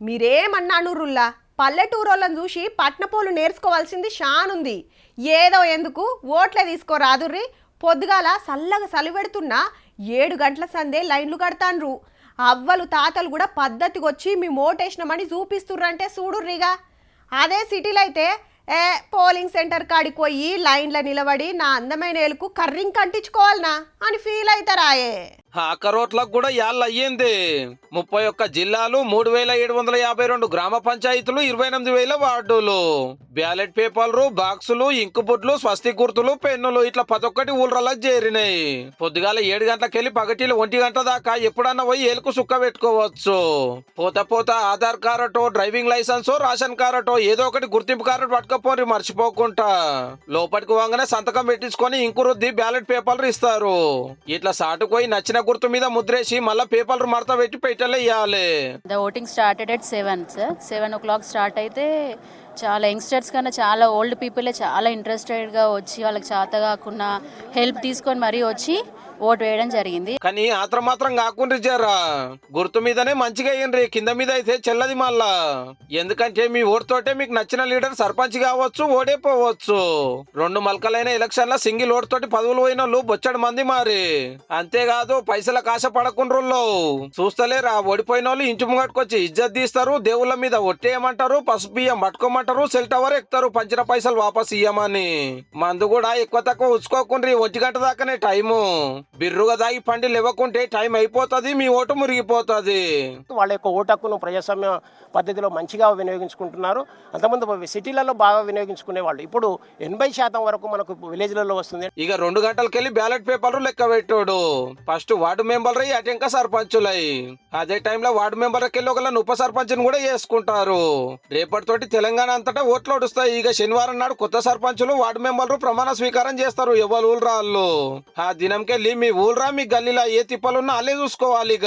మీరేమన్నాను రుల్లా పల్లెటూరోళ్ళని చూసి పట్నపోలు నేర్చుకోవాల్సింది షానుంది. ఏదో ఎందుకు ఓట్లే తీసుకోరాదుర్రి. పొద్దుగాల సల్లగా సలివెడుతున్నా 7 గంటల సందే లైన్లు కడతాన్రు. అవ్వలు తాతలు కూడా పద్ధతికొచ్చి మీ మోటేసినామని చూపిస్తుర్రంటే చూడుర్రిగా. అదే సిటీలో అయితే పోలింగ్ సెంటర్ కాడికి పోయి లైన్ల నిలబడి నా అందమైన ఏలుకు కర్రింగ్ కంటించుకోవాలనా అని ఫీల్ అవుతారాయే. ఆకరోట్లకు కూడా యాళ్ళు అయ్యింది. 31 జిల్లాలు, 3752 గ్రామ పంచాయతీలు, 28,000 వార్డులు. బ్యాలెట్ పేపర్లు, బాక్సులు, ఇంకు బుడ్లు, స్వస్తి గుర్తులు, పెన్నులు ఇట్లా 11 ఊళ్ళకి చేరినాయి. పొద్దుగాల 7 గంటలకెళ్ళి పగటిలు 1 గంట దాకా ఎప్పుడన్నా పోయి ఏలుకు సుక్క పెట్టుకోవచ్చు. పోత ఆధార్ కార్డో, డ్రైవింగ్ లైసెన్స్, రేషన్ కార్డో ఏదో ఒకటి గుర్తింపు కార్డు పట్టుకపోరి మర్చిపోకుండా. లోపలికి పోగానే సంతకం పెట్టించుకొని ఇంకు రుద్ది బ్యాలెట్ పేపర్లు ఇస్తారు. ఇట్లా సాటుకు నచ్చిన గుర్తు మీద ముద్రేసి మళ్ళా పేపర్లు మడత పెట్టి పెట్టలేయాలి. The voting started at 7 sir. 7 o'clock start అయితే చాలా యంగ్స్టర్స్ కన్నా చాలా ఓల్డ్ పీపులే చాలా ఇంట్రెస్టెడ్గా వచ్చి వాళ్ళకి చేత కాకుండా హెల్ప్ తీసుకొని మరీ వచ్చి ఓటు వేయడం జరిగింది. కానీ ఆత్రం మాత్రం కాకుండా జరా గుర్తు మీదనే మంచిగా అయ్యిండ్రి, కింద మీద అయితే చెల్లది మళ్ళా. ఎందుకంటే మీ ఓటుతోటే మీకు నచ్చిన లీడర్ సర్పంచ్ కావచ్చు, ఓడైపోవచ్చు. 2 మల్కలైన ఎలక్షన్ల సింగిల్ ఓటు తోటి పదవులు పోయిన వాళ్ళు బొచ్చడు మంది మరి. అంతేకాదు పైసల కాశ పడకుండ్రుల్లో చూస్తలేరా, ఓడిపోయిన వాళ్ళు ఇంటి ముంగట్టుకొచ్చి ఇజ్జత్ తీస్తారు, దేవుళ్ళ మీద ఒట్టేయమంటారు, పసుపు బియ్యం పట్టుకోమంటారు, సెల్ టవర్ ఎక్కుతారు పంచిన పైసలు వాపస్ ఇయ్యమని. మందు కూడా ఎక్కువ తక్కువ ఉంచుకోకుండ్రి, 1 గంట దాకానే టైము. బిర్రుగా దాగి పండిలు ఇవ్వకుంటే టైం అయిపోతుంది, మీ ఓటు మురిగిపోతుంది. వాళ్ళ యొక్క ఓటు హక్కును ప్రజాస్వామ్య పద్ధతిలో మంచిగా వినియోగించుకుంటున్నారు. అంతకుముందు సిటీలలో బాగా వినియోగించుకునే వాళ్ళు ఇప్పుడు 80% వరకు మనకు విలేజ్లలో వస్తుంది. ఇక 2 గంటలకెళ్ళి బ్యాలెట్ పేపర్లు లెక్క పెట్టాడు. ఫస్ట్ వార్డు మెంబర్లు అటెంక సర్పంచులై, అదే టైంలో వార్డు మెంబర్లకెళ్ళి ఒక ఉప సర్పంచ్ని కూడా చేసుకుంటారు. రేపటితోటి తెలంగాణ అంతటా ఓట్లు వస్తాయి. ఇక శనివారం నాడు కొత్త సర్పంచులు వార్డు మెంబర్లు ప్రమాణ స్వీకారం చేస్తారు. ఎవరు ఊళ్ళు రాళ్ళు ఆ దినంకెళ్ళి మీ ఊళ్ళరా మీ గల్లీలా ఏ తిప్పలున్నా అల్లే చూసుకోవాలి. ఇక